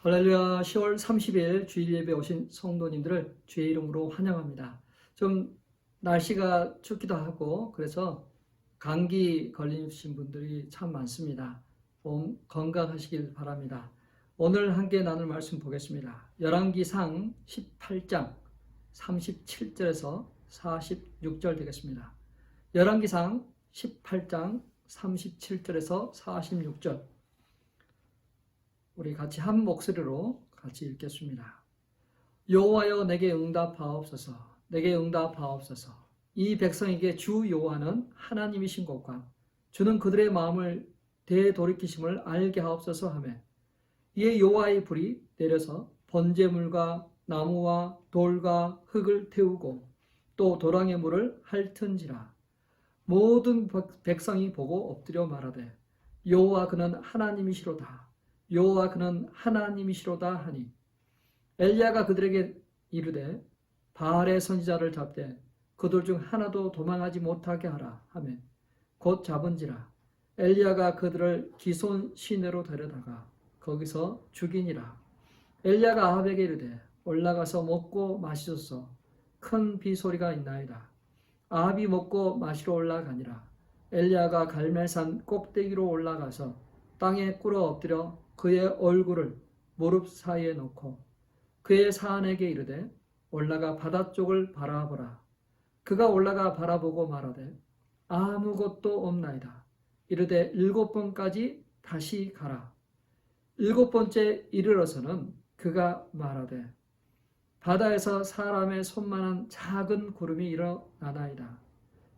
할렐루야. 10월 30일 주일 예배 오신 성도님들을 주의 이름으로 환영합니다. 좀 날씨가 춥기도 하고 그래서 감기 걸리신 분들이 참 많습니다. 몸 건강하시길 바랍니다. 오늘 함께 나눌 말씀 보겠습니다. 열왕기상 18장 37절에서 46절 되겠습니다. 열왕기상 18장 37절에서 46절 우리 같이 한 목소리로 같이 읽겠습니다. 여호와여 내게 응답하옵소서. 내게 응답하옵소서. 이 백성에게 주 여호와는 하나님이신 것과 주는 그들의 마음을 되돌이키심을 알게 하옵소서 하며 이에 여호와의 불이 내려서 번제물과 나무와 돌과 흙을 태우고 또 도랑의 물을 핥은지라. 모든 백성이 보고 엎드려 말하되 여호와 그는 하나님이시로다. 여호와 그는 하나님이시로다 하니 엘리야가 그들에게 이르되 바알의 선지자를 잡되 그들 중 하나도 도망하지 못하게 하라 하며 곧 잡은지라. 엘리야가 그들을 기손 시내로 데려다가 거기서 죽이니라. 엘리야가 아합에게 이르되 올라가서 먹고 마시소서. 큰 비소리가 있나이다. 아합이 먹고 마시러 올라가니라. 엘리야가 갈멜산 꼭대기로 올라가서 땅에 꿇어 엎드려 그의 얼굴을 무릎 사이에 놓고 그의 사안에게 이르되 올라가 바다 쪽을 바라보라. 그가 올라가 바라보고 말하되 아무것도 없나이다. 이르되 7번까지 다시 가라. 7번째 이르러서는 그가 말하되 바다에서 사람의 손만한 작은 구름이 일어나나이다.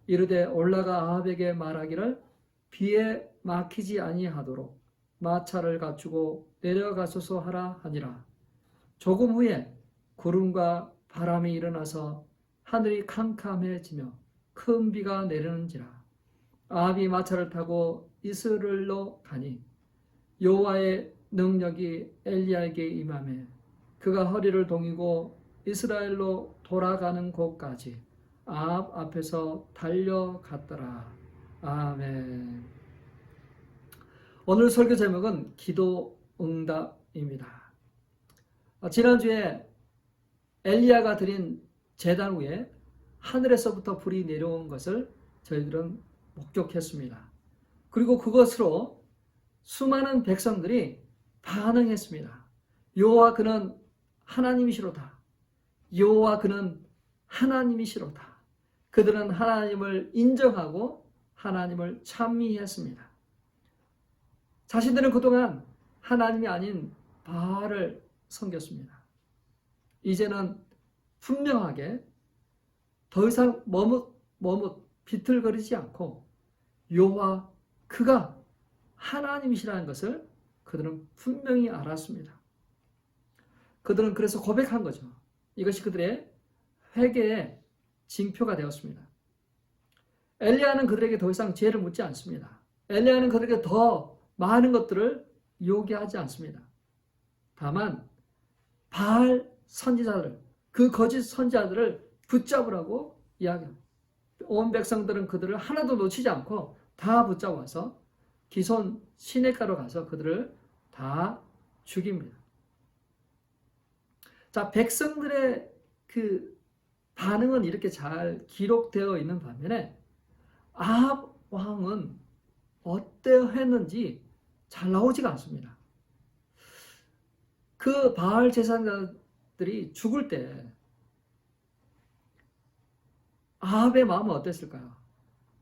이르되 올라가 아합에게 말하기를 비에 막히지 아니하도록 마차를 갖추고 내려가소서 하라 하니라. 조금 후에 구름과 바람이 일어나서 하늘이 캄캄해지며 큰 비가 내리는지라. 아합이 마차를 타고 이스라엘로 가니 여호와의 능력이 엘리야에게 임하매 그가 허리를 동이고 이스라엘로 돌아가는 곳까지 아합 앞에서 달려갔더라. 아멘. 오늘 설교 제목은 기도 응답입니다. 지난주에 엘리야가 드린 제단 위에 하늘에서부터 불이 내려온 것을 저희들은 목격했습니다. 그리고 그것으로 수많은 백성들이 반응했습니다. 여호와 그는 하나님이시로다. 여호와 그는 하나님이시로다. 그들은 하나님을 인정하고 하나님을 찬미했습니다. 자신들은 그동안 하나님이 아닌 바알을 섬겼습니다. 이제는 분명하게 더 이상 머뭇 비틀거리지 않고 여호와 그가 하나님이시라는 것을 그들은 분명히 알았습니다. 그들은 그래서 고백한 거죠. 이것이 그들의 회개의 징표가 되었습니다. 엘리야는 그들에게 더 이상 죄를 묻지 않습니다. 엘리야는 그들에게 더 많은 것들을 요구하지 않습니다. 다만 바알 선지자들, 그 거짓 선지자들을 붙잡으라고 이야기합니다. 온 백성들은 그들을 하나도 놓치지 않고 다 붙잡아서 기손 시내가로 가서 그들을 다 죽입니다. 자, 백성들의 그 반응은 이렇게 잘 기록되어 있는 반면에 아합 왕은 어떠했는지 잘 나오지가 않습니다. 그 바알 제사장들이 죽을 때 아합의 마음은 어땠을까요?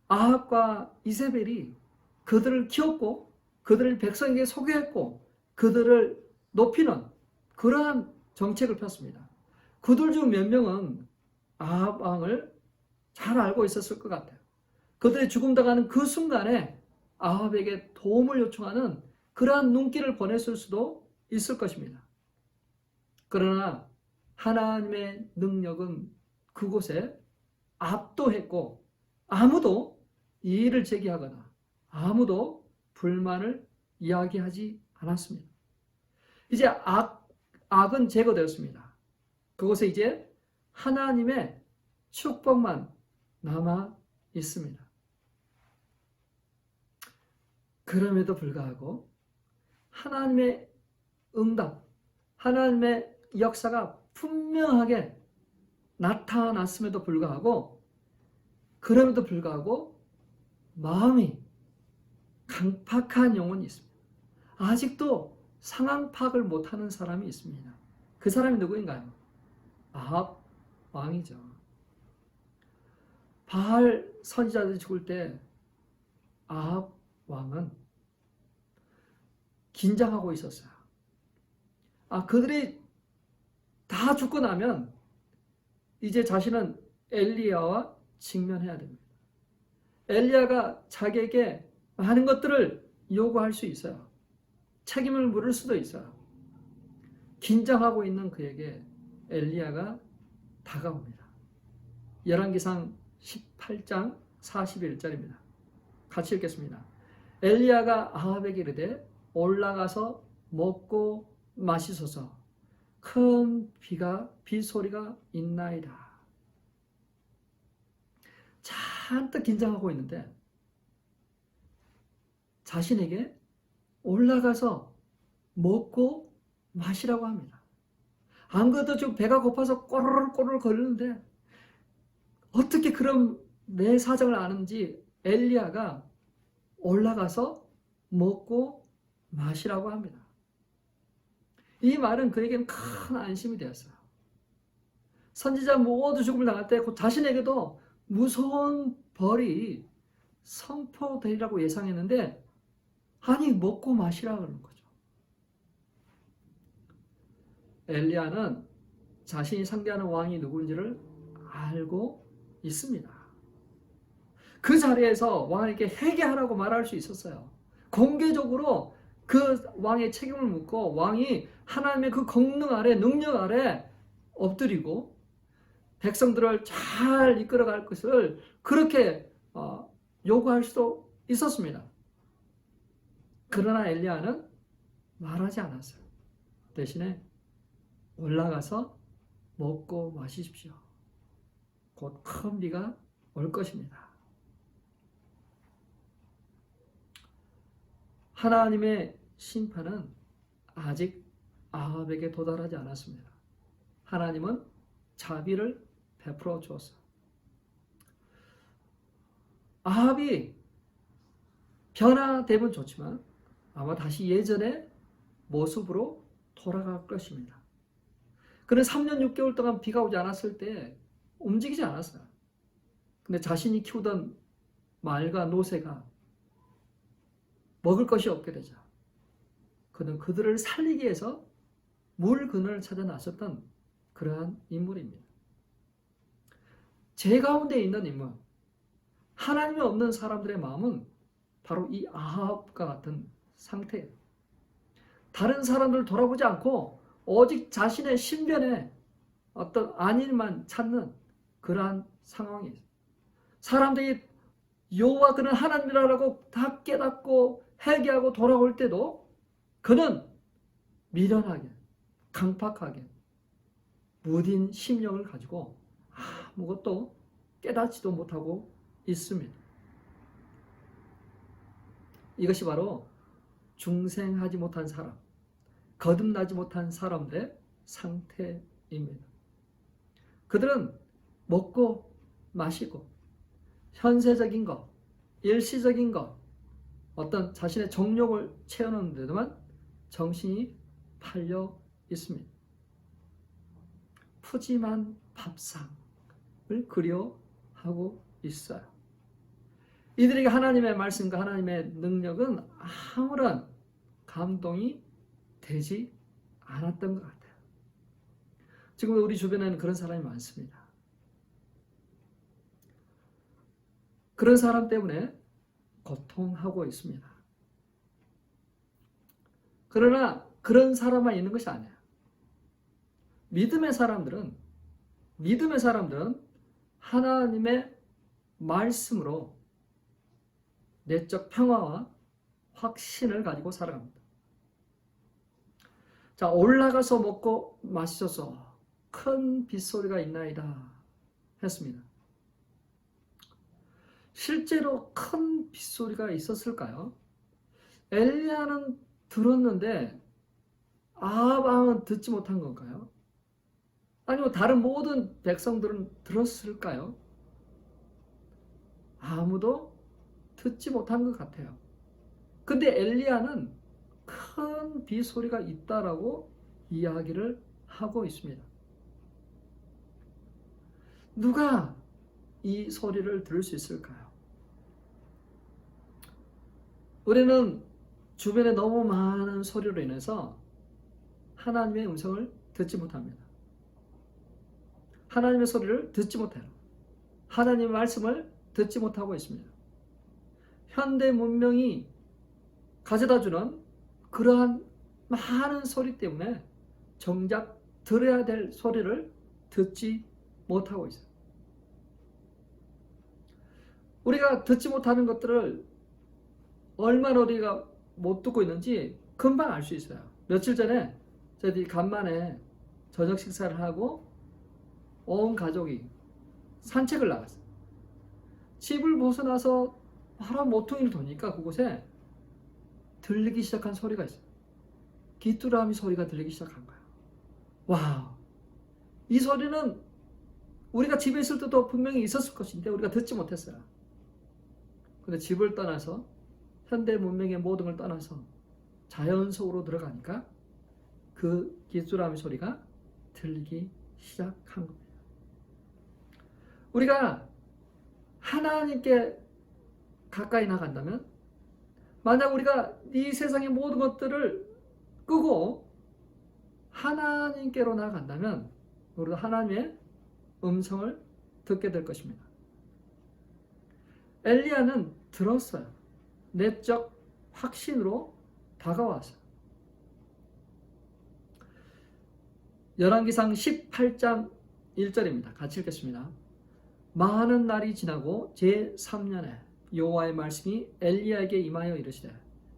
아합과 이세벨이 그들을 키웠고 그들을 백성에게 소개했고 그들을 높이는 그러한 정책을 폈습니다. 그들 중 몇 명은 아합 왕을 잘 알고 있었을 것 같아요. 그들이 죽음 당하는 그 순간에 아합에게 도움을 요청하는 그러한 눈길을 보냈을 수도 있을 것입니다. 그러나 하나님의 능력은 그곳에 압도했고 아무도 이의를 제기하거나 아무도 불만을 이야기하지 않았습니다. 이제 악은 제거되었습니다. 그곳에 이제 하나님의 축복만 남아 있습니다. 그럼에도 불구하고 하나님의 응답, 하나님의 역사가 분명하게 나타났음에도 불구하고, 그럼에도 불구하고 마음이 강팍한 영혼이 있습니다. 아직도 상황 파악을 못하는 사람이 있습니다. 그 사람이 누구인가요? 아합 왕이죠. 바알 선지자들이 죽을 때 아합 왕은 긴장하고 있었어요. 그들이 다 죽고 나면 이제 자신은 엘리야와 직면해야 됩니다. 엘리야가 자기에게 많은 것들을 요구할 수 있어요. 책임을 물을 수도 있어요. 긴장하고 있는 그에게 엘리야가 다가옵니다. 열왕기상 18장 41절입니다. 같이 읽겠습니다. 엘리야가 아합에게 이르되 올라가서 먹고 마시소서, 큰 비소리가 있나이다. 잔뜩 긴장하고 있는데 자신에게 올라가서 먹고 마시라고 합니다. 안 그래도 지금 배가 고파서 꼬르륵 거리는데 어떻게 그런 내 사정을 아는지 엘리야가 올라가서 먹고 마시라고 합니다. 이 말은 그에게는 큰 안심이 되었어요. 선지자 모두 죽음을 당할 때 자신에게도 무서운 벌이 선포되리라고 예상했는데 아니 먹고 마시라 그러는 거죠. 엘리야는 자신이 상대하는 왕이 누구인지를 알고 있습니다. 그 자리에서 왕에게 회개하라고 말할 수 있었어요. 공개적으로 그 왕의 책임을 묻고 왕이 하나님의 그 권능 아래, 능력 아래 엎드리고 백성들을 잘 이끌어갈 것을 그렇게 요구할 수도 있었습니다. 그러나 엘리야는 말하지 않았어요. 대신에 올라가서 먹고 마시십시오. 곧 큰 비가 올 것입니다. 하나님의 심판은 아직 아합에게 도달하지 않았습니다. 하나님은 자비를 베풀어 주었어요. 아합이 변화되면 좋지만 아마 다시 예전의 모습으로 돌아갈 것입니다. 그는 3년 6개월 동안 비가 오지 않았을 때 움직이지 않았어요. 근데 자신이 키우던 말과 노새가 먹을 것이 없게 되자 그는 그들을 살리기 위해서 물 그늘을 찾아 나섰던 그러한 인물입니다. 제 가운데 있는 인물, 하나님이 없는 사람들의 마음은 바로 이 아합과 같은 상태예요. 다른 사람들을 돌아보지 않고 오직 자신의 신변에 어떤 안일만 찾는 그러한 상황이에요. 사람들이 여호와 그는 하나님이라고 다 깨닫고 회개하고 돌아올 때도 그는 미련하게, 강팍하게 무딘 심령을 가지고 아무것도 깨닫지도 못하고 있습니다. 이것이 바로 중생하지 못한 사람, 거듭나지 못한 사람들의 상태입니다. 그들은 먹고 마시고 현세적인 것, 일시적인 것, 어떤 자신의 정욕을 채우는 데도만 정신이 팔려 있습니다. 푸짐한 밥상을 그리워하고 있어요. 이들에게 하나님의 말씀과 하나님의 능력은 아무런 감동이 되지 않았던 것 같아요. 지금 우리 주변에는 그런 사람이 많습니다. 그런 사람 때문에 고통하고 있습니다. 그러나 그런 사람만 있는 것이 아니에요. 믿음의 사람들은 하나님의 말씀으로 내적 평화와 확신을 가지고 살아갑니다. 자, 올라가서 먹고 마시소서, 큰 빗소리가 있나이다 했습니다. 실제로 큰 빗소리가 있었을까요? 엘리야는 들었는데 아합 왕은 듣지 못한 건가요? 아니면 다른 모든 백성들은 들었을까요? 아무도 듣지 못한 것 같아요. 근데 엘리야는 큰 비소리가 있다라고 이야기를 하고 있습니다. 누가 이 소리를 들을 수 있을까요? 우리는 주변에 너무 많은 소리로 인해서 하나님의 음성을 듣지 못합니다. 하나님의 소리를 듣지 못해요. 하나님의 말씀을 듣지 못하고 있습니다. 현대 문명이 가져다주는 그러한 많은 소리 때문에 정작 들어야 될 소리를 듣지 못하고 있어요. 우리가 듣지 못하는 것들을 얼마나 우리가 못 듣고 있는지 금방 알 수 있어요. 며칠 전에 저희들이 간만에 저녁 식사를 하고 온 가족이 산책을 나갔어요. 집을 벗어나서 바로 모퉁이를 도니까 그곳에 들리기 시작한 소리가 있어요. 귀뚜라미 소리가 들리기 시작한 거예요. 와, 이 소리는 우리가 집에 있을 때도 분명히 있었을 것인데 우리가 듣지 못했어요. 근데 집을 떠나서 현대 문명의 모든 걸 떠나서 자연 속으로 들어가니까 그 귀뚜라미 소리가 들리기 시작한 겁니다. 우리가 하나님께 가까이 나간다면, 만약 우리가 이 세상의 모든 것들을 끄고 하나님께로 나아간다면 우리도 하나님의 음성을 듣게 될 것입니다. 엘리야는 들었어요. 내적 확신으로 다가왔어요. 열왕기상 18장 1절입니다. 같이 읽겠습니다. 많은 날이 지나고 제3년에 여호와의 말씀이 엘리야에게 임하여 이르시되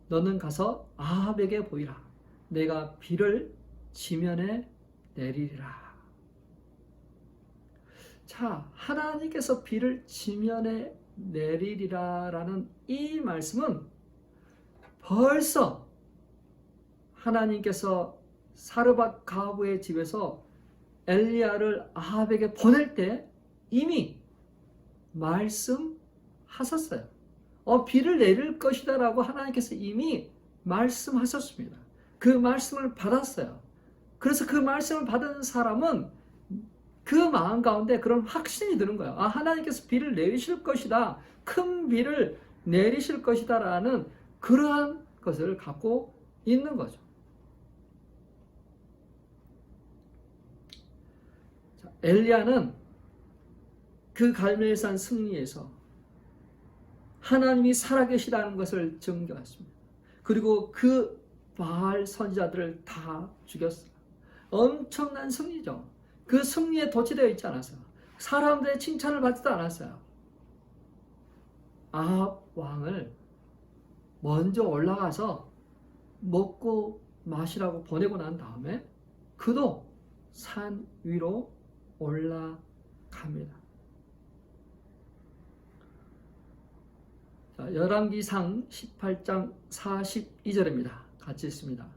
너는 가서 아합에게 보이라. 내가 비를 지면에 내리리라. 자, 하나님께서 비를 지면에 내리리라라는 이 말씀은 벌써 하나님께서 사르밧 가부의 집에서 엘리야를 아합에게 보낼 때 이미 말씀하셨어요. 비를 내릴 것이다 라고 하나님께서 이미 말씀하셨습니다. 그 말씀을 받았어요. 그래서 그 말씀을 받은 사람은 그 마음 가운데 그런 확신이 드는 거예요. 하나님께서 비를 내리실 것이다. 큰 비를 내리실 것이다 라는 그러한 것을 갖고 있는 거죠. 자, 엘리야는 그 갈멜산 승리에서 하나님이 살아계시다는 것을 증거했습니다. 그리고 그 바알 선지자들을 다 죽였어요. 엄청난 승리죠. 그 승리에 도취되어 있지 않았어요. 사람들의 칭찬을 받지도 않았어요. 아합 왕을 먼저 올라가서 먹고 마시라고 보내고 난 다음에 그도 산 위로 올라갑니다. 열왕기상 18장 42절입니다. 같이 읽습니다.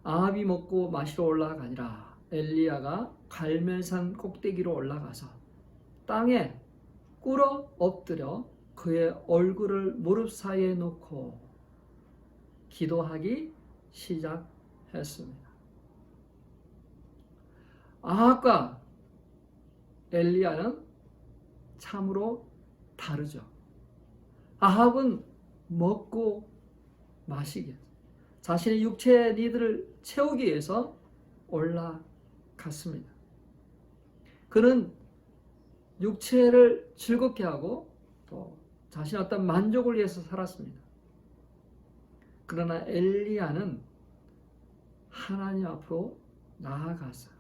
아합이 먹고 마시러 올라가니라. 엘리야가 갈멜산 꼭대기로 올라가서 땅에 꿇어 엎드려 그의 얼굴을 무릎 사이에 놓고 기도하기 시작했습니다. 아합과 엘리야는 참으로 다르죠. 아합은 먹고 마시기 위해서, 자신의 육체의 니들을 채우기 위해서 올라갔습니다. 그는 육체를 즐겁게 하고 또 자신의 어떤 만족을 위해서 살았습니다. 그러나 엘리야는 하나님 앞으로 나아갔어요.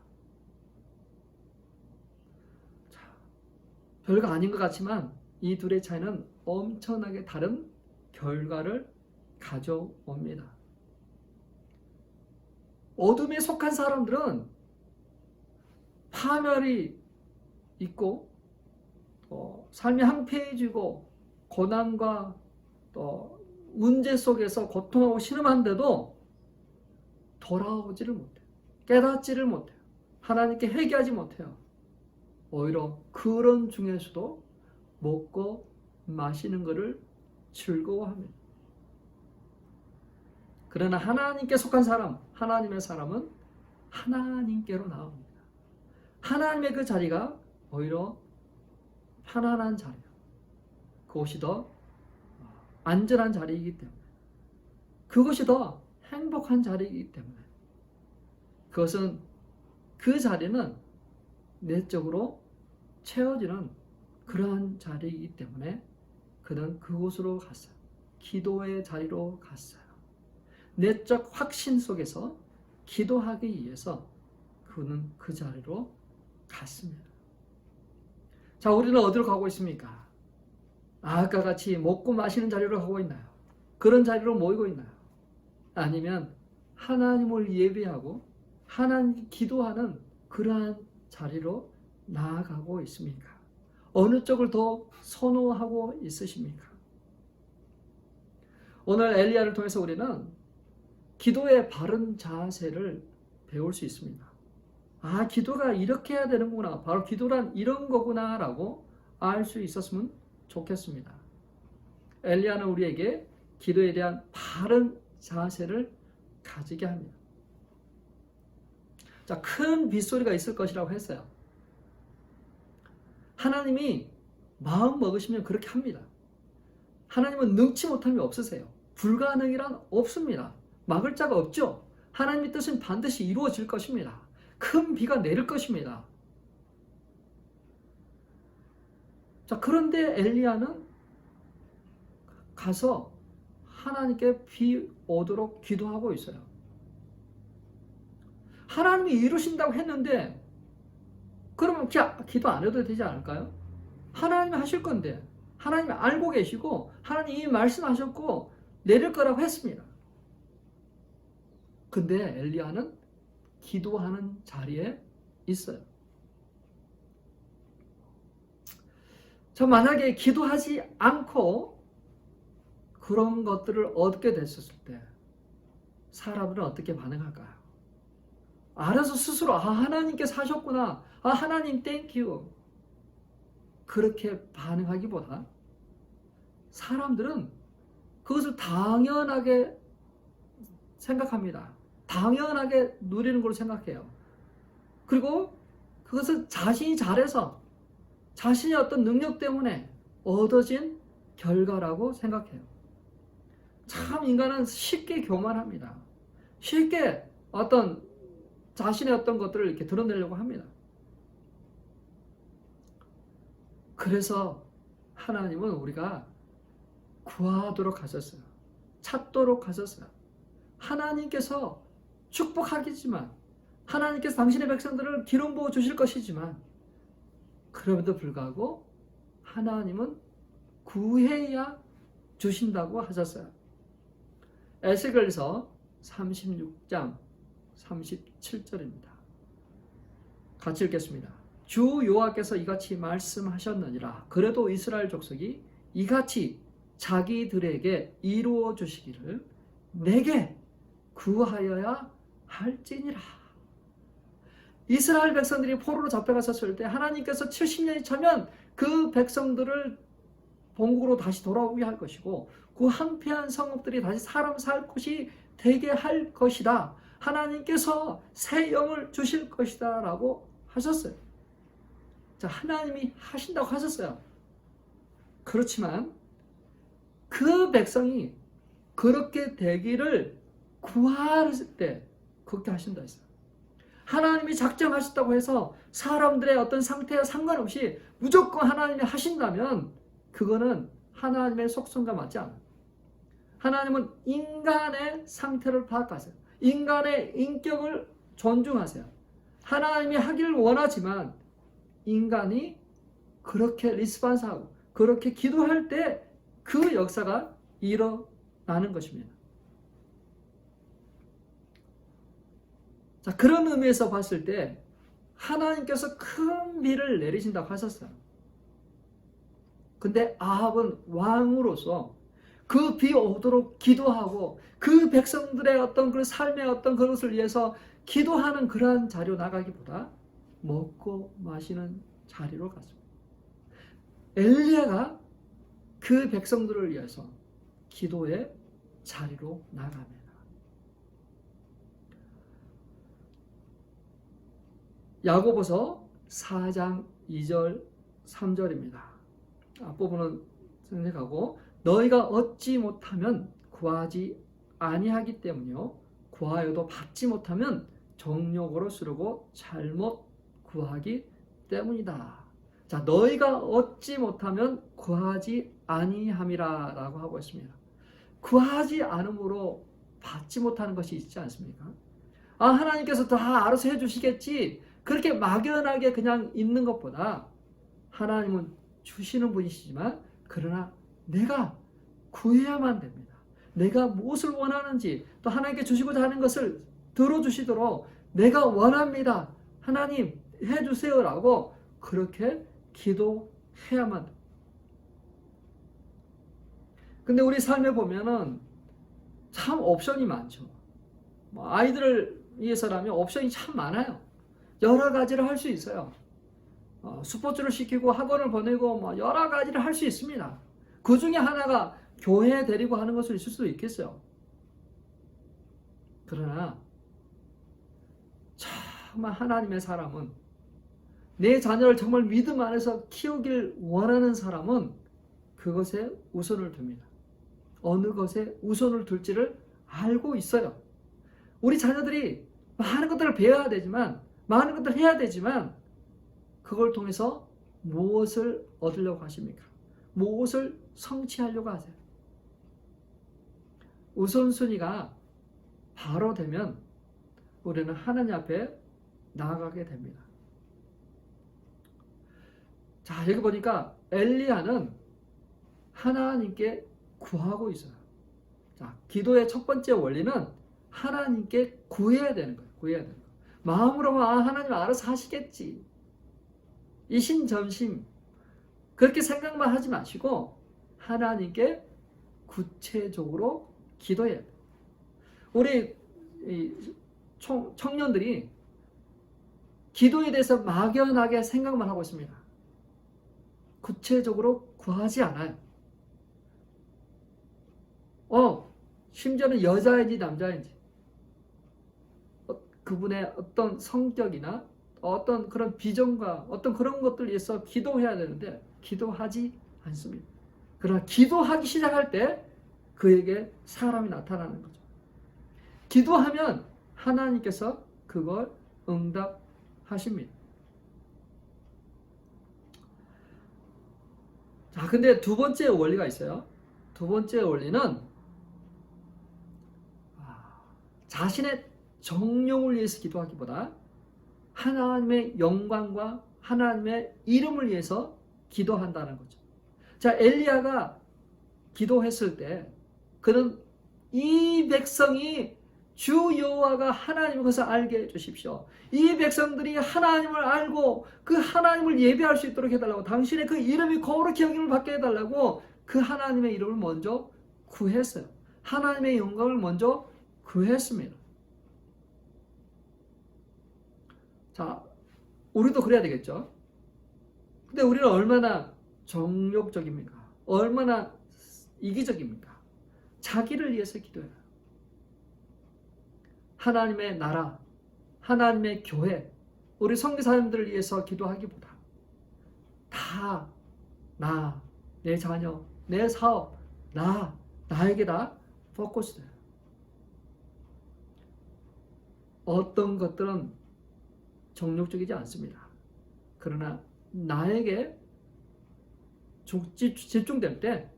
자, 별거 아닌 것 같지만 이 둘의 차이는 엄청나게 다른 결과를 가져옵니다. 어둠에 속한 사람들은 파멸이 있고 삶이 황폐해지고 고난과 또 문제 속에서 고통하고 신음한데도 돌아오지를 못해요. 깨닫지를 못해요. 하나님께 회개하지 못해요. 오히려 그런 중에서도 먹고 마시는 것을 즐거워합니다. 그러나 하나님께 속한 사람, 하나님의 사람은 하나님께로 나옵니다. 하나님의 그 자리가 오히려 편안한 자리예요. 그것이 더 안전한 자리이기 때문에, 그것이 더 행복한 자리이기 때문에, 그것은 그 자리는 내적으로 채워지는 그러한 자리이기 때문에 그는 그곳으로 갔어요. 기도의 자리로 갔어요. 내적 확신 속에서 기도하기 위해서 그는 그 자리로 갔습니다. 자, 우리는 어디로 가고 있습니까? 아까 같이 먹고 마시는 자리로 가고 있나요? 그런 자리로 모이고 있나요? 아니면 하나님을 예배하고 하나님 기도하는 그러한 자리로 나아가고 있습니까? 어느 쪽을 더 선호하고 있으십니까? 오늘 엘리야를 통해서 우리는 기도의 바른 자세를 배울 수 있습니다. 아, 기도가 이렇게 해야 되는구나. 바로 기도란 이런 거구나 라고 알 수 있었으면 좋겠습니다. 엘리야는 우리에게 기도에 대한 바른 자세를 가지게 합니다. 자, 큰 빗소리가 있을 것이라고 했어요. 하나님이 마음 먹으시면 그렇게 합니다. 하나님은 능치 못함이 없으세요. 불가능이란 없습니다. 막을 자가 없죠. 하나님의 뜻은 반드시 이루어질 것입니다. 큰 비가 내릴 것입니다. 자, 그런데 엘리야는 가서 하나님께 비 오도록 기도하고 있어요. 하나님이 이루신다고 했는데 그러면 기도 안 해도 되지 않을까요? 하나님이 하실 건데, 하나님이 알고 계시고 하나님이 이미 말씀하셨고 내릴 거라고 했습니다. 근데 엘리야는 기도하는 자리에 있어요. 자, 만약에 기도하지 않고 그런 것들을 얻게 됐었을 때 사람들은 어떻게 반응할까요? 알아서 스스로 하나님께서 하셨구나, 하나님 땡큐, 그렇게 반응하기보다 사람들은 그것을 당연하게 생각합니다. 당연하게 누리는 걸로 생각해요. 그리고 그것을 자신이 잘해서 자신의 어떤 능력 때문에 얻어진 결과라고 생각해요. 참 인간은 쉽게 교만합니다. 쉽게 어떤 자신의 어떤 것들을 이렇게 드러내려고 합니다. 그래서 하나님은 우리가 구하도록 하셨어요. 찾도록 하셨어요. 하나님께서 축복하겠지만, 하나님께서 당신의 백성들을 기름 부어 주실 것이지만, 그럼에도 불구하고 하나님은 구해야 주신다고 하셨어요. 에스겔서 36장 37절입니다. 같이 읽겠습니다. 주 여호와께서 이같이 말씀하셨느니라. 그래도 이스라엘 족속이 이같이 자기들에게 이루어 주시기를 내게 구하여야 할지니라. 이스라엘 백성들이 포로로 잡혀갔었을 때 하나님께서 70년이 차면 그 백성들을 본국으로 다시 돌아오게 할 것이고, 그 황폐한 성읍들이 다시 사람 살 곳이 되게 할 것이다. 하나님께서 새 영을 주실 것이다 라고 하셨어요. 자, 하나님이 하신다고 하셨어요. 그렇지만 그 백성이 그렇게 되기를 구할 때 그렇게 하신다 했어요. 하나님이 작정하셨다고 해서 사람들의 어떤 상태와 상관없이 무조건 하나님이 하신다면 그거는 하나님의 속성과 맞지 않아요. 하나님은 인간의 상태를 파악하세요. 인간의 인격을 존중하세요. 하나님이 하기를 원하지만 인간이 그렇게 리스폰스하고 그렇게 기도할 때 그 역사가 일어나는 것입니다. 자, 그런 의미에서 봤을 때 하나님께서 큰 비를 내리신다고 하셨어요. 근데 아합은 왕으로서 그 비 오도록 기도하고 그 백성들의 어떤 그 삶의 어떤 그것을 위해서 기도하는 그러한 자리로 나가기보다 먹고 마시는 자리로 갔습니다. 엘리야가 그 백성들을 위해서 기도의 자리로 나갑니다. 야고보서 4장 2절 3절입니다. 앞부분은 생략하고 너희가 얻지 못하면 구하지 아니하기 때문이요 구하여도 받지 못하면 정욕으로 쓰려고 잘못 구하기 때문이다. 자, 너희가 얻지 못하면 구하지 아니함이라 라고 하고 있습니다. 구하지 않음으로 받지 못하는 것이 있지 않습니까? 하나님께서 다 알아서 해주시겠지, 그렇게 막연하게 그냥 있는 것보다 하나님은 주시는 분이시지만 그러나 내가 구해야만 됩니다. 내가 무엇을 원하는지 또 하나님께 주시고자 하는 것을 들어주시도록 내가 원합니다, 하나님 해주세요 라고 그렇게 기도해야만 됩니다. 근데 우리 삶에 보면은 참 옵션이 많죠. 아이들을 위해서라면 옵션이 참 많아요. 여러 가지를 할 수 있어요. 스포츠를 시키고 학원을 보내고 여러 가지를 할 수 있습니다. 그 중에 하나가 교회에 데리고 하는 것을 있을 수도 있겠어요. 그러나 정말 하나님의 사람은, 내 자녀를 정말 믿음 안에서 키우길 원하는 사람은 그것에 우선을 둡니다. 어느 것에 우선을 둘지를 알고 있어요. 우리 자녀들이 많은 것들을 배워야 되지만, 많은 것들을 해야 되지만 그걸 통해서 무엇을 얻으려고 하십니까? 무엇을 성취하려고 하세요? 우선순위가 바로 되면 우리는 하나님 앞에 나아가게 됩니다. 자, 여기 보니까 엘리야는 하나님께 구하고 있어요. 자, 기도의 첫 번째 원리는 하나님께 구해야 되는 거예요. 구해야 되는 거예요. 마음으로만 하나님 알아서 하시겠지, 이신전심 그렇게 생각만 하지 마시고 하나님께 구체적으로 기도해야 돼요. 우리 청년들이 기도에 대해서 막연하게 생각만 하고 있습니다. 구체적으로 구하지 않아요. 심지어는 여자인지 남자인지 그분의 어떤 성격이나 어떤 그런 비전과 어떤 그런 것들을 위해서 기도해야 되는데 기도하지 않습니다. 그러나 기도하기 시작할 때 그에게 사람이 나타나는 거죠. 기도하면 하나님께서 그걸 응답하십니다. 자, 근데 두 번째 원리가 있어요. 두 번째 원리는 자신의 정욕을 위해서 기도하기보다 하나님의 영광과 하나님의 이름을 위해서 기도한다는 거죠. 자, 엘리야가 기도했을 때 그는 이 백성이 주 여호와가 하나님인 것을 알게 해주십시오. 이 백성들이 하나님을 알고 그 하나님을 예배할 수 있도록 해달라고, 당신의 그 이름이 거룩히 여김을 받게 해달라고 그 하나님의 이름을 먼저 구했어요. 하나님의 영광을 먼저 구했습니다. 자, 우리도 그래야 되겠죠. 근데 우리는 얼마나 정욕적입니까? 얼마나 이기적입니까? 자기를 위해서 기도해요. 하나님의 나라, 하나님의 교회, 우리 선교사님들을 위해서 기도하기보다 다 나, 내 자녀, 내 사업, 나에게 다 포커스돼요. 어떤 것들은 정욕적이지 않습니다. 그러나 나에게 집중될 때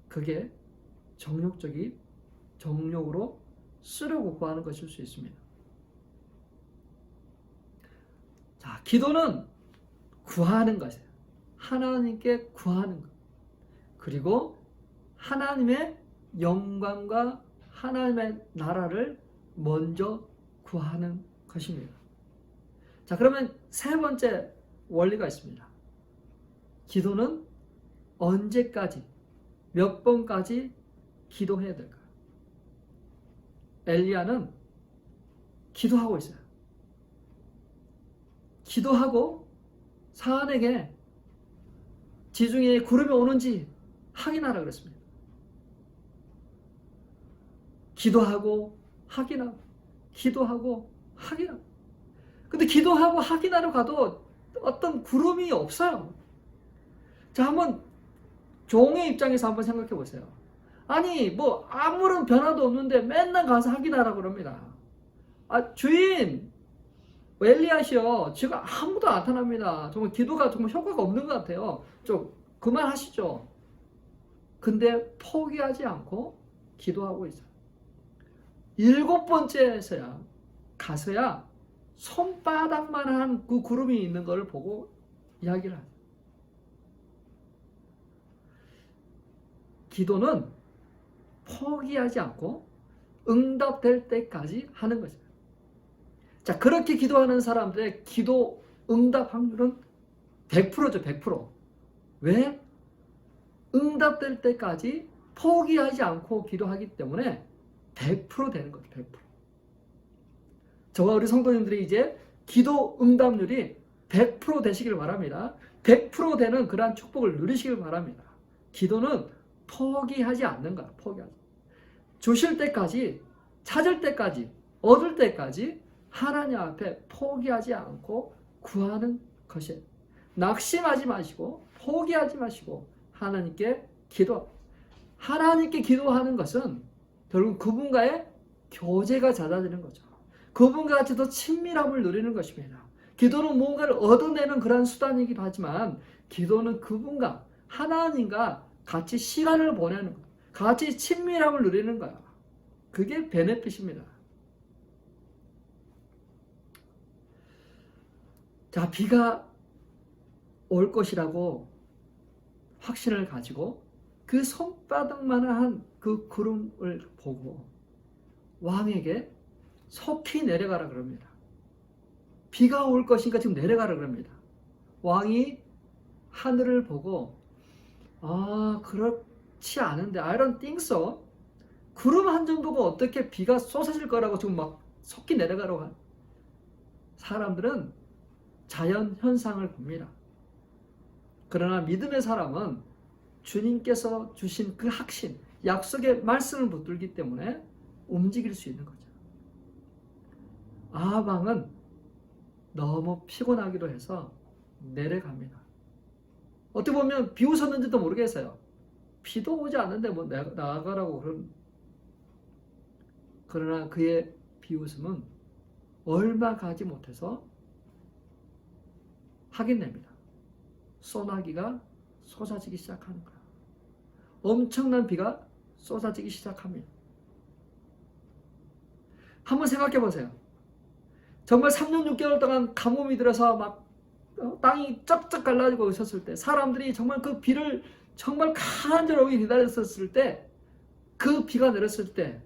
그게 정욕으로 쓰려고 구하는 것일 수 있습니다. 자, 기도는 구하는 것이에요. 하나님께 구하는 것. 그리고 하나님의 영광과 하나님의 나라를 먼저 구하는 것입니다. 자, 그러면 세 번째 원리가 있습니다. 기도는 언제까지, 몇 번까지 기도해야 될까요? 엘리야는 기도하고 있어요. 기도하고 사안에게 지중해에 구름이 오는지 확인하라 그랬습니다. 기도하고 확인하고 기도하고 확인하고. 근데 기도하고 확인하러 가도 어떤 구름이 없어요. 자, 한번 종의 입장에서 한번 생각해 보세요. 아니 뭐 아무런 변화도 없는데 맨날 가서 확인하라 그럽니다. 아, 주인 엘리야시여, 지금 아무도 안 나타납니다. 정말 기도가 정말 효과가 없는 것 같아요. 좀 그만하시죠. 근데 포기하지 않고 기도하고 있어요. 7번째에서야 가서야 손바닥만한 그 구름이 있는 걸 보고 이야기를 하죠. 기도는 포기하지 않고 응답될 때까지 하는 거죠. 자, 그렇게 기도하는 사람들의 기도 응답 확률은 100%죠, 100%. 왜? 응답될 때까지 포기하지 않고 기도하기 때문에 100% 되는 거죠, 100%. 저와 우리 성도님들이 이제 기도 응답률이 100% 되시길 바랍니다. 100% 되는 그러한 축복을 누리시길 바랍니다. 기도는 포기하지 않는 거야, 포기하지. 주실 때까지, 찾을 때까지, 얻을 때까지 하나님 앞에 포기하지 않고 구하는 것이에요. 낙심하지 마시고 포기하지 마시고 하나님께 하나님께 기도하는 것은 결국 그분과의 교제가 잦아지는 거죠. 그분과 같이 더 친밀함을 누리는 것입니다. 기도는 무언가를 얻어내는 그런 수단이기도 하지만 기도는 그분과 하나님과 같이 시간을 보내는 것, 같이 친밀함을 누리는 거야. 그게 베네핏입니다. 자, 비가 올 것이라고 확신을 가지고 그 손바닥만한 그 구름을 보고 왕에게 속히 내려가라 그럽니다. 비가 올 것이니까 지금 내려가라 그럽니다. 왕이 하늘을 보고 그렇지 않은데 I don't think so. 구름 한 점 보고 어떻게 비가 쏟아질 거라고 지금 막 속히 내려가라고 한 사람들은 자연 현상을 봅니다. 그러나 믿음의 사람은 주님께서 주신 그 확신, 약속의 말씀을 붙들기 때문에 움직일 수 있는 거죠. 아합왕은 너무 피곤하기도 해서 내려갑니다. 어떻게 보면 비웃었는지도 모르겠어요. 비도 오지 않는데 뭐 나가라고 그러나 그의 비웃음은 얼마 가지 못해서 확인됩니다. 소나기가 쏟아지기 시작하는 거야. 엄청난 비가 쏟아지기 시작합니다. 한번 생각해 보세요. 정말 3년 6개월 동안 가뭄이 들어서 막 땅이 쩍쩍 갈라지고 있었을 때, 사람들이 정말 그 비를 정말 간절하게 기다렸었을 때, 그 비가 내렸을 때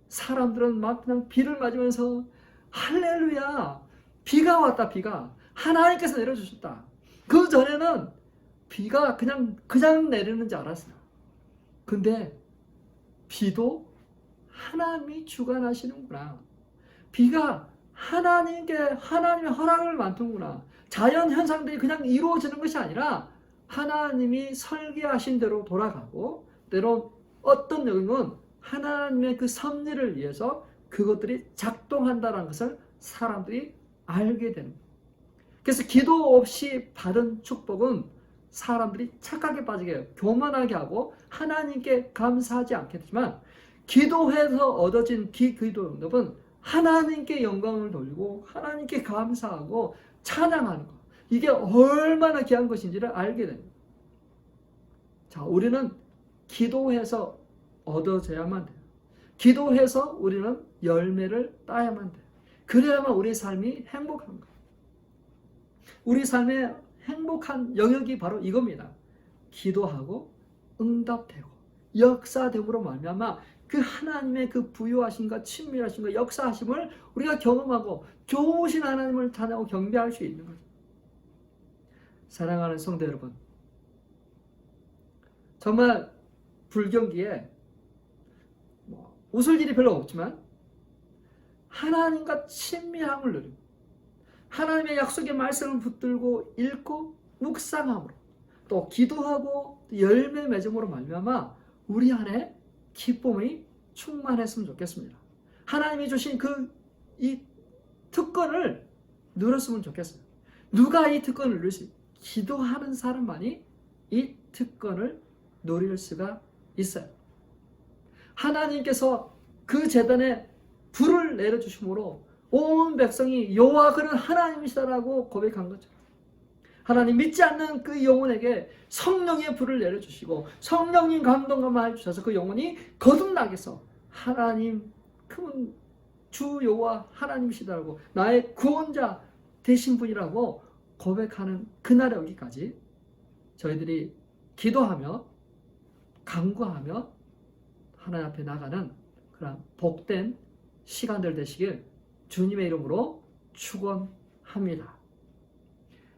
사람들은 막 그냥 비를 맞으면서 할렐루야, 비가 왔다. 비가 하나님께서 내려주셨다. 그 전에는 비가 그냥 내리는 줄 알았어요. 근데 비도 하나님이 주관하시는구나. 비가 하나님의 허락을 맡는구나. 자연 현상들이 그냥 이루어지는 것이 아니라 하나님이 설계하신 대로 돌아가고, 때론 어떤 경우는 하나님의 그 섭리를 위해서 그것들이 작동한다는 것을 사람들이 알게 되는 거예요. 그래서 기도 없이 받은 축복은 사람들이 착각에 빠지게 해요. 교만하게 하고 하나님께 감사하지 않게 되지만, 기도해서 얻어진 기도 응답은 하나님께 영광을 돌리고 하나님께 감사하고 찬양하는 것, 이게 얼마나 귀한 것인지를 알게 됩니다. 자, 우리는 기도해서 얻어져야만 돼요. 기도해서 우리는 열매를 따야만 돼요. 그래야만 우리 삶이 행복한 거예요. 우리 삶의 행복한 영역이 바로 이겁니다. 기도하고 응답되고 역사됨으로 말미암아 그 하나님의 그 부유하심과 친밀하심과 역사하심을 우리가 경험하고 좋으신 하나님을 찬양하고 경배할 수 있는 거죠. 사랑하는 성도 여러분, 정말 불경기에 웃을 일이 별로 없지만 하나님과 친밀함을 누리고 하나님의 약속의 말씀을 붙들고 읽고 묵상함으로 또 기도하고 열매 맺음으로 말미암아 우리 안에 기쁨이 충만했으면 좋겠습니다. 하나님이 주신 이 특권을 누렸으면 좋겠어요. 누가 이 특권을 누릴 수 있어요? 기도하는 사람만이 이 특권을 누릴 수가 있어요. 하나님께서 그 제단에 불을 내려주심으로 온 백성이 여호와 그는 하나님이시다라고 고백한 거죠. 하나님 믿지 않는 그 영혼에게 성령의 불을 내려주시고 성령님 감동감을 주셔서 그 영혼이 거듭나게 해서 하나님 그분 주 여호와 하나님이시다라고 나의 구원자 되신 분이라고 고백하는 그날에 오기까지 저희들이 기도하며 간구하며 하나님 앞에 나가는 그런 복된 시간들 되시길 주님의 이름으로 축원합니다.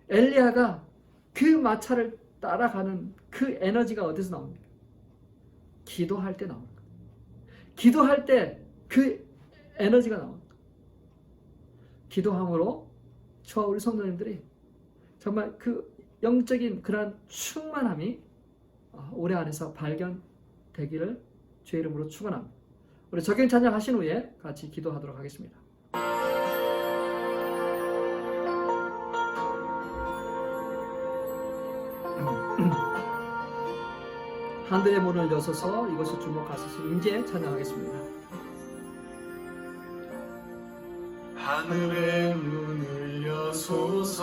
엘리야가 그 마차를 따라가는 그 에너지가 어디서 나옵니까? 기도할 때 나옵니다. 기도할 때 그 에너지가 나옵니다. 기도함으로 저와 우리 성도님들이 정말 그 영적인 그러한 충만함이 우리 안에서 발견되기를 주의 이름으로 축원합니다. 우리 적용 찬양 하신 후에 같이 기도하도록 하겠습니다. 하늘의 문을 여서서 이것을 주목하소서. 이제 찬양하겠습니다. 하늘의 문을 여소서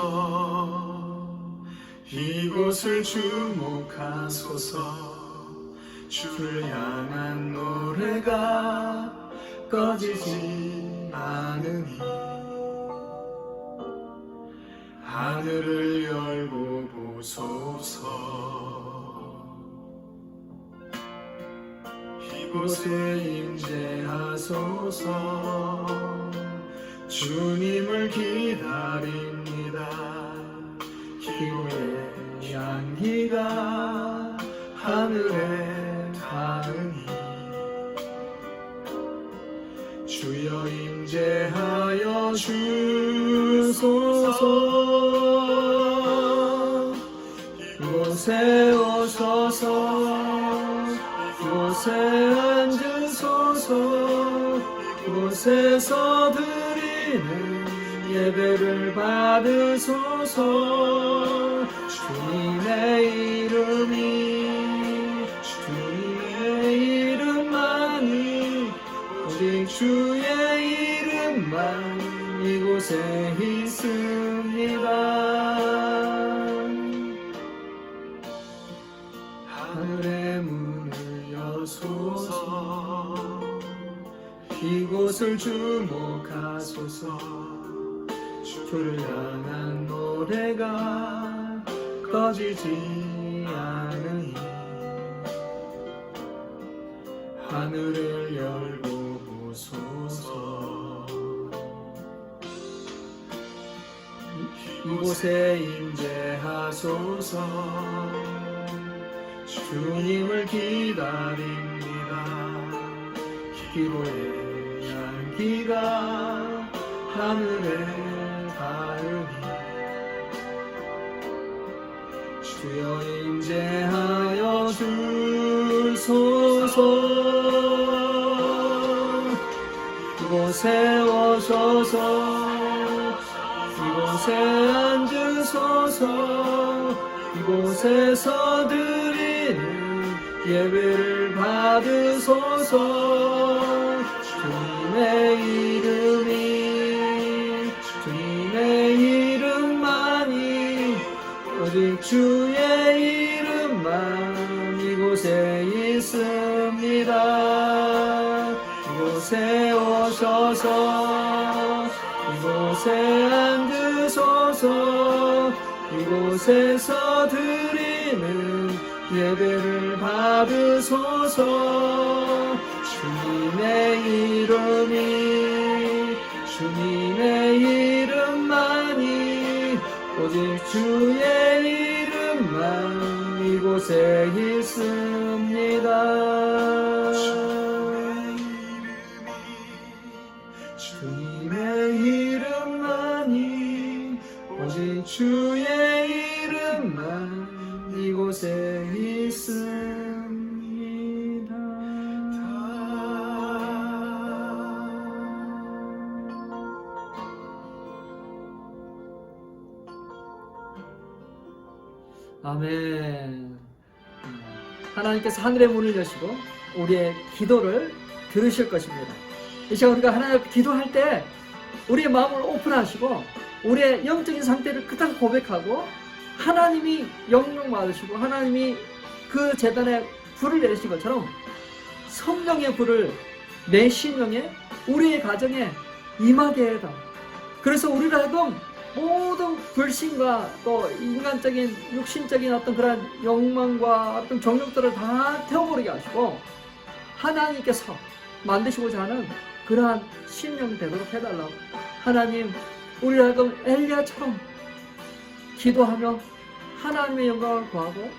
이곳을 주목하소서 주를 향한 노래가 꺼지지 않으니 하늘을 열고 보소서 이곳에 임재하소서 주님을 기다립니다. 기도의 향기가 하늘에 닿으니 주여 임재하여 주소서 이곳에 오소서 이곳에 앉으소서 이곳에서 예배를 받으소서 주님의 이름만이 오직 주의 이름만 이곳에 있습니다. 하늘의 문을 여소서 이곳을 주목하소서 주를 향한 노래가 꺼지지 않으니 하늘을 열고 보소서 이곳에 임재하소서 주님을 기다립니다. 기도의 향기가 하늘에 닿으니 주여 임재하여 주소서 이곳에 오소서 이곳에 앉으소서 이곳에서 드리는 예배를 받으소서 주님의 이름만이 오직 주의 이름만 이곳에 있습니다. 이곳에 오셔서 이곳에 앉으소서 이곳에서 드리는 예배를 받으소서 주님의 이름만이 오직 주의 이름만 이곳에 있습니다. 주님의 이름만이 오직 주의 이름만 이곳에 있습니다. 아멘. 하나님께서 하늘의 문을 여시고 우리의 기도를 들으실 것입니다. 이 시간 우리가 하나님 앞에 기도할 때 우리의 마음을 오픈하시고 우리의 영적인 상태를 그냥 고백하고 하나님이 영영 받으시고 하나님이 그 제단에 불을 내리신 것처럼 성령의 불을 내 심령에 우리의 가정에 임하게 해다. 그래서 우리를 하여금 모든 불신과 또 인간적인 육신적인 어떤 그런 욕망과 어떤 정욕들을 다 태워버리게 하시고 하나님께서 만드시고자 하는 그러한 심령이 되도록 해달라고. 하나님, 우리를 하여금 엘리야처럼 기도하며 하나님의 영광을 구하고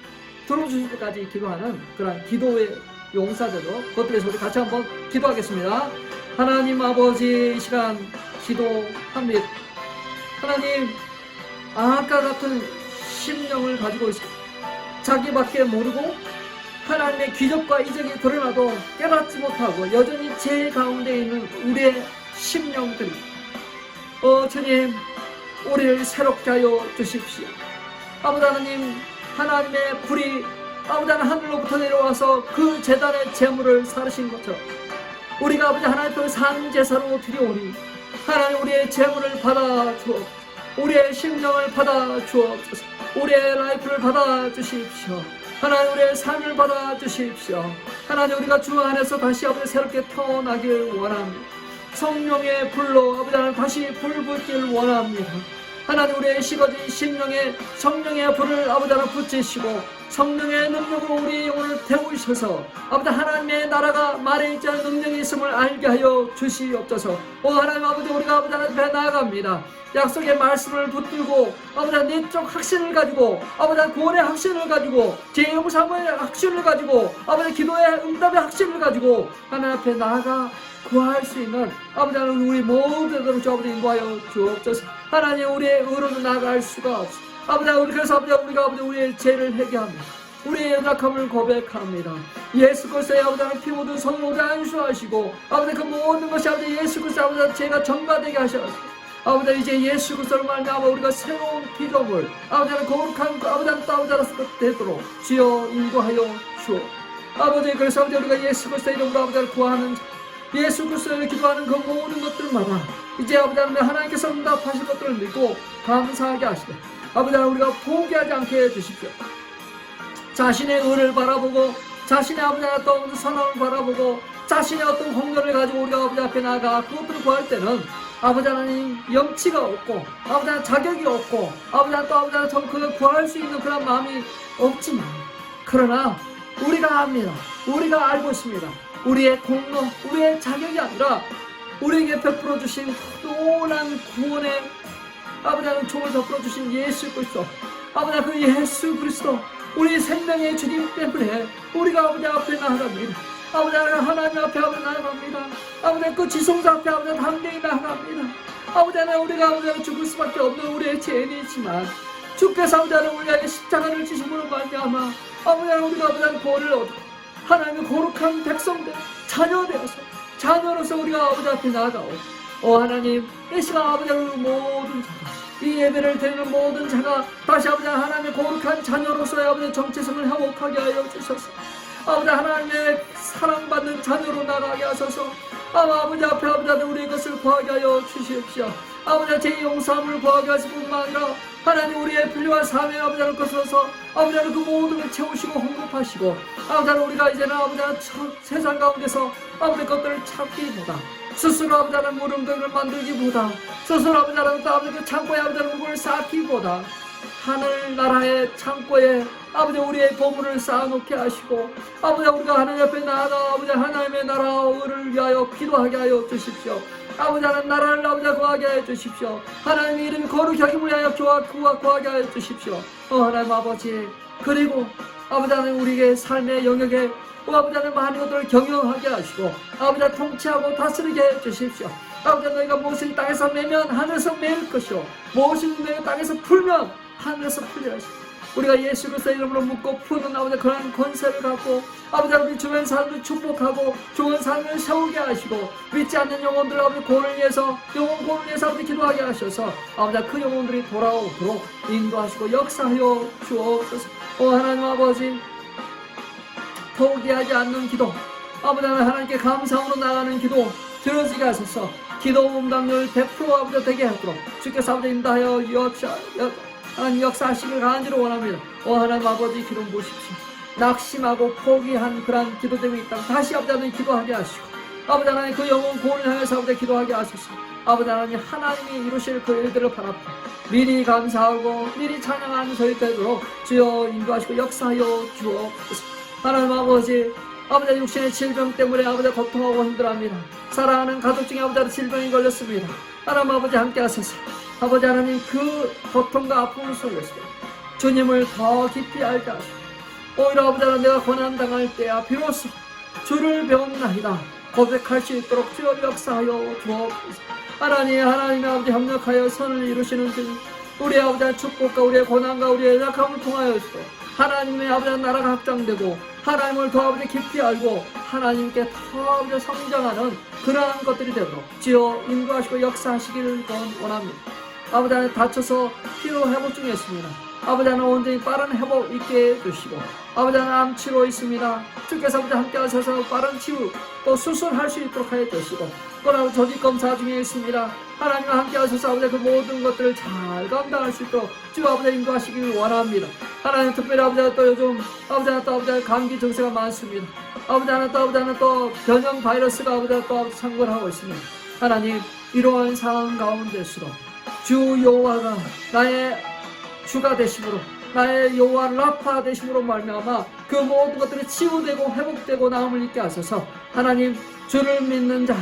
들어주실 때까지 기도하는 그러한 기도의 용사되도록, 그것을 위해서 우리 같이 한번 기도하겠습니다. 하나님 아버지, 이 시간 기도합니다. 하나님, 아까 같은 심령을 가지고 있습니다. 자기밖에 모르고 하나님의 기적과 이적이 드러나도 깨닫지 못하고 여전히 죄 가운데 있는 우리의 심령들이 주님, 우리를 새롭게 하여 주십시오. 아버지 하나님, 하나님의 불이 아버지 하늘로부터 내려와서 그 제단의 제물을 사르신 것처럼 우리가 아버지 하나님 앞에 상제사로 드려오니 하나님 우리의 제물을 받아 주옵소서. 우리의 심령을 받아 주옵소서. 우리의 라이프를 받아 주십시오. 하나님 우리의 삶을 받아 주십시오. 하나님 우리가 주 안에서 다시 아버지 새롭게 태어나길 원합니다. 성령의 불로 아버지 하나님 다시 불 붙길 원합니다. 하나님 우리의 식어진 심령에 성령의 불을 아버지 하나님 붙이시고 성령의 능력으로 우리의 영혼을 태우셔서 아버지 하나님의 나라가 말에 있지 않은 능력이 있음을 알게 하여 주시옵소서. 하나님 아버지, 우리가 아버지 하나님 앞에 나아갑니다. 약속의 말씀을 붙들고 아버지 하나님 내적 확신을 가지고 아버지 하나님 구원의 확신을 가지고 재영상의 확신을 가지고 아버지 기도의 응답의 확신을 가지고 하나님 앞에 나아가 구할 수 있는 아버지 하나님 우리 모두들 주 아버지 인도하여 주옵소서. 하나님 우리의 의로는 나아갈 수가 없어. 아버지 우리 그래서 아버지 우리가 아버지 우리의 죄를 회개합니다. 우리의 연약함을 고백합니다. 예수 그리스도의 아버지 하나님 피 묻은 손을 우리 안수하시고 아버지 그 모든 것이 아버지 예수 그리스도 아버지 죄가 전가되게 하셔서 아버지 이제 예수 그리스도를 말미암아 우리가 새로운 피조물 아버지 하나님 거룩한 아버지 하나님 따오자라서 되도록 주여 인도하여 주옵. 아버지 그래서 아버지 우리가 예수 그리스도의 이름으로 아버지 하나님 구하는 예수 그리스도를 기도하는 그 모든 것들마다 이제 아버지 하나님 하나님께서 응답하실 것들을 믿고 감사하게 하시고 아버지 하나님 우리가 포기하지 않게 해주십시오. 자신의 의를 바라보고 자신의 아버지 하나님 또 선함을 바라보고 자신의 어떤 공로를 가지고 우리가 아버지 앞에 나가 그것들을 구할 때는 아버지 하나님 염치가 없고 아버지 하나님 자격이 없고 아버지 하나님 또 아버지 하나님 그걸 구할 수 있는 그런 마음이 없지만 그러나 우리가 압니다. 우리가 알고 있습니다. 우리의 공로, 우리의 자격이 아니라 우리에게 베풀어 주신 놀라운 구원의 아버지 하나님 종을 베풀어 주신 예수 그리스도 아버지 하나님 그 예수 그리스도 우리 생명의 주님 때문에 우리가 아버지 앞에 나아갑니다. 아버지 하나님 앞에 아버지 나아갑니다. 아버지 그 지성자 앞에 아버지 담대히 나아갑니다. 아버지 하나님 우리가 아버지 죽을 수밖에 없는 우리의 죄인이지만 주께서 아버지 하나님 우리에게 십자가를 지심으로 말미암아 아버지 하나님 우리가 아버지 하나님 보호를 얻고 하나님의 거룩한 백성들 자녀 되어서 자녀로서 우리가 아버지 앞에 나아가오. 하나님 이 시간 아버지 하나님 모든 자가 이 예배를 드리는 모든 자가 다시 아버지 하나님의 거룩한 자녀로서의 아버지 정체성을 회복하게 하여 주셔서 아버지 하나님의 사랑받는 자녀로 나가게 하소서. 아버지 앞에 아버지 하나님 우리의 것을 구하게 하여 주십시오. 아버지 제 용서함을 구하게 하실 뿐만 아니라 하나님 우리의 필요한 삶의 아버지 하나님 것으로서 아버지 하나님 그 모든 걸 채우시고 공급하시고 아버지 하나님 우리가 이제는 아버지 하나님 세상 가운데서 아버지 것들을 찾기보다 스스로 아버지 하나님 무릉도를 만들기보다 스스로 아버지 하나님 또 아버지 그 창고에 아버지 하나님 물을 쌓기보다 하늘나라의 창고에 아버지 우리의 보물을 쌓아놓게 하시고 아버지 우리가 하나님 앞에 나아가 아버지 하나님의 나라를 위하여 기도하게 하여 주십시오. 아버지 하나님 나라를 아버지 구하게 하여 주십시오. 하나님의 이름이 거룩히 하기 위하여 구하게 하여 주십시오. 하나님 아버지 그리고 아버지 하나님 우리의 삶의 영역에 아버지 하나님 많은 것들을 경영하게 하시고 아버지 하나님 통치하고 다스리게 해 주십시오. 아버지 너희가 무엇을 땅에서 매면 하늘에서 매일 것이요 무엇을 너희가 땅에서 풀면 하늘에서 풀리라 하시고 우리가 예수 그리스도의 이름으로 묻고 푸는 아버지 그런 권세를 갖고 아버지 우리 주변 사람들 축복하고 좋은 삶을 세우게 하시고 믿지 않는 영혼들 아버지 구원을 위해서 영혼 구원을 위해서 아버지 기도하게 하셔서 아버지 그 영혼들이 돌아오도록 인도하시고 역사하여 주옵소서. 하나님 아버지 포기하지 않는 기도 아버지 하나님께 감사함으로 나가는 기도 들어지게 하소서. 기도 응답률 100% 아버지 되게 하도록 주께서 아버지 인도하여 하나님 역사하시길 간절히 원합니다. 하나님 아버지 기도 보십시오. 낙심하고 포기한 그런 기도들이 있다면 다시 아버지 하나님 기도하게 하시고 아버지 하나님 그 영혼 구원을 향해서 아버지 기도하게 하소서. 아버지 하나님 하나님이 이루실 그 일들을 바라보고 미리 감사하고 미리 찬양하는 저희 되도록 주여 인도하시고 역사하여 주옵소서. 하나님 아버지 육신의 질병 때문에 아버지 고통하고 힘들어합니다. 사랑하는 가족 중에 아버지 질병이 걸렸습니다. 하나님 아버지 함께 하소서. 아버지 하나님 그 고통과 아픔 속에서 주님을 더 깊이 알게 하시고 오히려 아버지 하나님 내가 고난당할 때야 비로소 주를 배웠나이다 고백할 수 있도록 주여 역사하여 주옵소서. 하나님의 아버지 협력하여 선을 이루시는 주 우리의 아버지 축복과 우리의 고난과 우리의 약함을 통하여서 하나님의 아버지 나라가 확장되고 하나님을 더 아버지 깊이 알고 하나님께 더 아버지 성장하는 그러한 것들이 되도록 주여 인도하시고 역사하시기를 원합니다. 아버지 하나님 다쳐서 피로 회복 중에 있습니다. 아버지 하나님 온전히 빠른 회복 있게 해주시고 아버지 하나님 암 치료 있습니다. 주께서 아버지 함께 하셔서 빠른 치유 또 수술할 수 있도록 하여 주시고 또 조직 검사 중에 있습니다. 하나님과 함께 하셔서 아버지 그 모든 것들을 잘 감당할 수 있도록 주 아버지 인도하시길 원합니다. 하나님 특별히 아버지 또 요즘 아버지 감기 증세가 많습니다. 아버지 하나님 또 변형 바이러스가 아버지 또 창궐하고 있습니다. 하나님 이러한 상황 가운데서도 주 여호와가 나의 주가 되심으로 나의 여호와 라파 되심으로 말미암아 그 모든 것들이 치유되고 회복되고 나음을 있게 하소서. 하나님 주를 믿는 자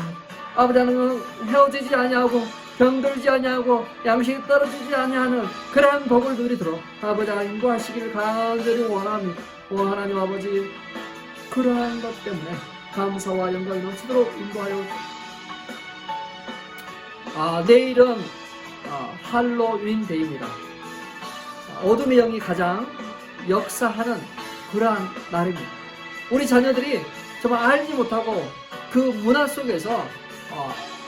아버지 하나님 헤어지지 아니하고 병들지 아니하고 양식이 떨어지지 아니하는 그러한 복을 누리도록 아버지 하나님 인도하시기를 간절히 원합니다. 하나님 아버지 그러한 것 때문에 감사와 영광이 넘치도록 인도하여 내일은 할로윈 데이입니다. 어둠의 영이 가장 역사하는 그러한 날입니다. 우리 자녀들이 정말 알지 못하고 그 문화 속에서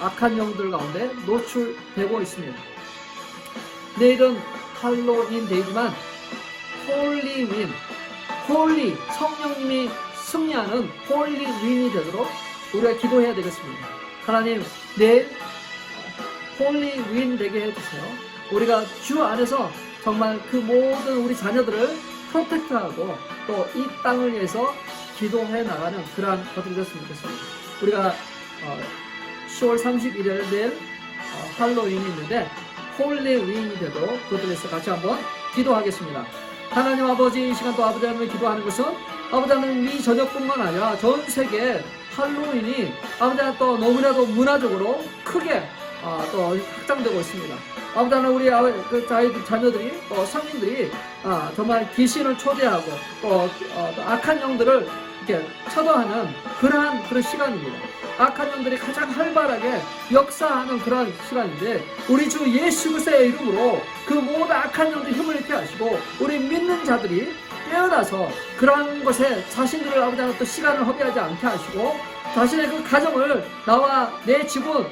악한 영들 가운데 노출되고 있습니다. 내일은 할로윈 데이지만 홀리 성령님이 승리하는 홀리윈이 되도록 우리가 기도해야 되겠습니다. 하나님 내일 홀리윈 되게 해주세요. 우리가 주 안에서 정말 그 모든 우리 자녀들을 프로텍트하고 또 이 땅을 위해서 기도해 나가는 그러한 것들이 됐으면 좋겠습니다. 우리가 10월 31일 내일 할로윈이 있는데 홀리윈이 되도록 그것들에 대해서 같이 한번 기도하겠습니다. 하나님 아버지 이 시간 또 아버지 하나님을 기도하는 것은 아버지 하나님 이 저녁뿐만 아니라 전 세계 할로윈이 아버지 하나님 또 너무나도 문화적으로 크게 또 확장되고 있습니다. 아버지 하나님 우리 자녀들이 성인들이 정말 귀신을 초대하고 또 악한 영들을 이렇게 처도하는 그런 시간입니다. 악한 영들이 가장 활발하게 역사하는 그런 시간인데 우리 주 예수 그리스도의 이름으로 그 모든 악한 영들 힘을 잃게 하시고 우리 믿는 자들이 깨어나서 그러한 것에 자신들을 아버지 하나님 또 시간을 허비하지 않게 하시고 자신의 그 가정을 나와 내 집은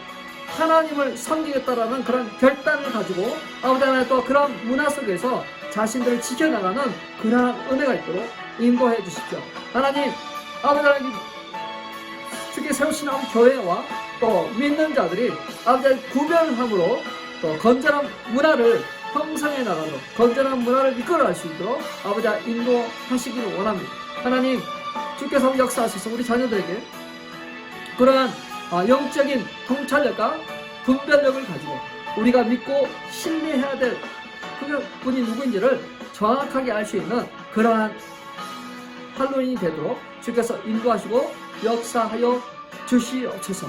하나님을 섬기겠다라는 그런 결단을 가지고 아버지 하나님 또 그런 문화 속에서 자신들을 지켜나가는 그러한 은혜가 있도록 인도해 주십시오. 하나님 아버지 하나님 주께 세우신 교회와 또 믿는 자들이 아버지 구별함으로 또 건전한 문화를 형성해 나가도록 건전한 문화를 이끌어갈 수 있도록 아버지 인도하시기를 원합니다. 하나님 주께서 역사하셔서 우리 자녀들에게 그러한 영적인 통찰력과 분별력을 가지고 우리가 믿고 신뢰해야 될 그분이 누구인지를 정확하게 알 수 있는 그러한 할로윈이 되도록 주께서 인도하시고 역사하여 주시옵소서.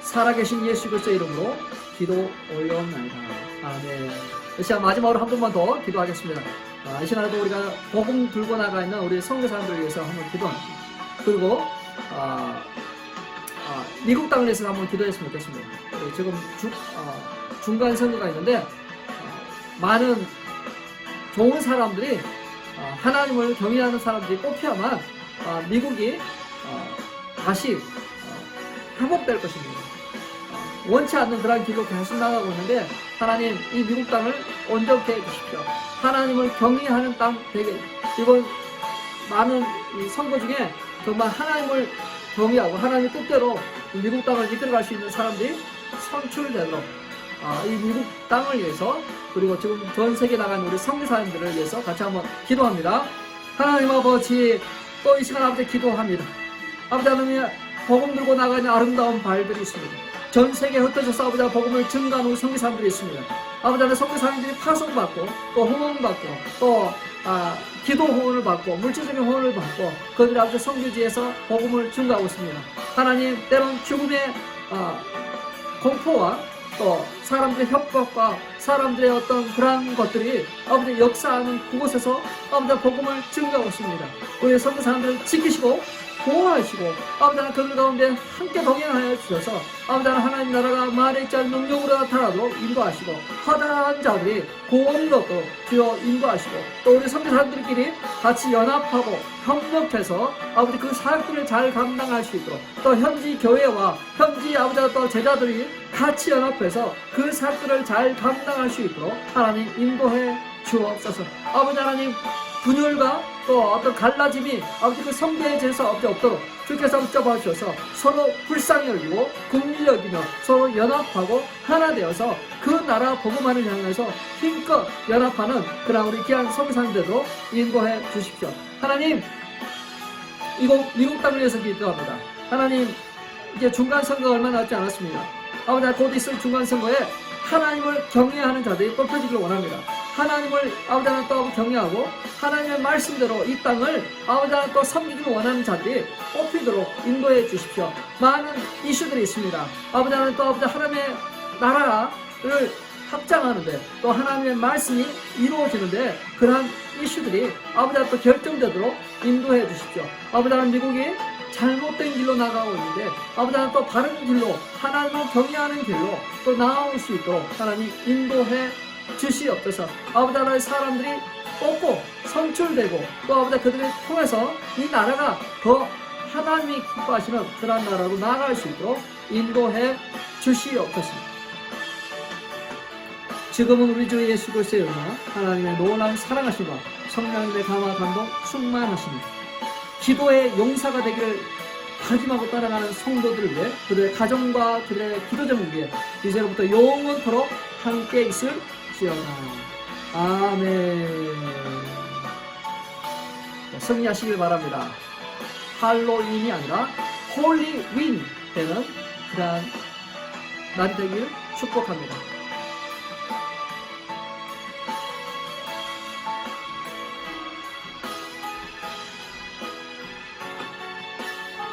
살아계신 예수 그리스도의 이름으로 기도 올려옵나이다. 아멘. 이 시간 마지막으로 한 번만 더 기도하겠습니다. 이 시간에도 우리가 복음 들고 나가 있는 우리 선교사님들을 위해서 한번 기도합니다. 그리고 미국 땅을 위해서 한번 기도했으면 좋겠습니다. 지금 중간 선거가 있는데 많은 좋은 사람들이 하나님을 경외하는 사람들이 뽑혀야만 미국이 다시 회복될 것입니다. 원치 않는 그런 길로 계속 나가고 있는데 하나님 이 미국 땅을 온전케 해주십시오. 하나님을 경외하는 땅 되게 이번 많은 이 선거 중에 정말 하나님을 경외하고 하나님의 뜻대로 미국 땅을 이끌어갈 수 있는 사람들이 선출되도록 이 미국 땅을 위해서 그리고 지금 전 세계 나간 우리 선교사님들을 위해서 같이 한번 기도합니다. 하나님 아버지 또 이 시간 아버지 기도합니다. 아버지 하나님 복음 들고 나가는 아름다운 발들이 있습니다. 전 세계에 흩어져서 아버지 복음을 증가하는 우리 선교사님들이 있습니다. 아버지 하나님 선교사님들이 파송받고 또 후원받고 또 기도 후원을 받고 물질적인 후원을 받고 그들이 아버지 선교지에서 복음을 증가하고 있습니다. 하나님 때론 죽음의 공포와 또 사람들의 협박과 사람들의 어떤 그러한 것들이 아버지 역사하는 그곳에서 아버지 복음을 증가하고 있습니다. 우리 선교 사람들을 지키시고 보호하시고 아버지 하나님 그들 가운데 함께 동행하여 주셔서 아버지 하나님 나라가 말의 짤 능력으로 나타나도록 인도하시고 허다한 자들이 구원도 또 주여 인도하시고 또 우리 선교 사람들끼리 같이 연합하고 협력해서 아버지 그 사역들을 잘 감당할 수 있도록 또 현지 교회와 현지 아버지와 또 제자들이 같이 연합해서 그 사역들을 잘 감당할 수 있도록 하나님 인도해 주옵소서. 아버지 하나님 분열과 또 어떤 갈라짐이 아버지 그 성도의 제에서 없도록 주께서 붙잡아 주셔서 서로 불쌍히 여기고 긍휼히 여기며 서로 연합하고 하나 되어서 그 나라 복음만을 향해서 힘껏 연합하는 그런 우리 귀한 선교사님들도 인도해 주십시오. 하나님 이곳 미국 땅을 위해서 기도합니다. 하나님 이제 중간선거가 얼마 남지 않았습니다. 아버지 곧 있을 중간선거에 하나님을 경외하는 자들이 뽑혀지길 원합니다. 하나님을 아버지 하나님 또 경외하고 하나님의 말씀대로 이 땅을 아버지 하나님 또 섬기길 원하는 자들이 뽑히도록 인도해 주십시오. 많은 이슈들이 있습니다. 아버지 하나님 또 아버지 하나님의 나라를 확장하는데 또 하나님의 말씀이 이루어지는데 그러한 이슈들이 아버지 하나님 또 결정되도록 인도해 주십시오. 아버지 하나님 미국이 잘못된 길로 나가고 있는데 아버지 하나님 또 바른 길로 하나님을 경외하는 길로 또 나아올 수 있도록 하나님 인도해 주시옵소서. 아버지 하나님 사람들이 뽑고 선출되고 또 아버지 그들을 통해서 이 나라가 더 하나님이 기뻐하시는 그런 나라로 나아갈 수 있도록 인도해 주시옵소서. 지금은 우리 주 예수 그리스도의 은혜와 하나님의 놀라운 사랑하심과 성령님의 감화 감동 충만하심이 기도의 용사가 되기를 다짐하고 따라가는 성도들을 위해 그들의 가정과 그들의 기도 제목 위에 이제로부터 영원토록 함께 있을지어다. 아멘. 승리하시길 바랍니다. 할로윈이 아니라 홀리윈 되는 그러한 날이 되기를 축복합니다.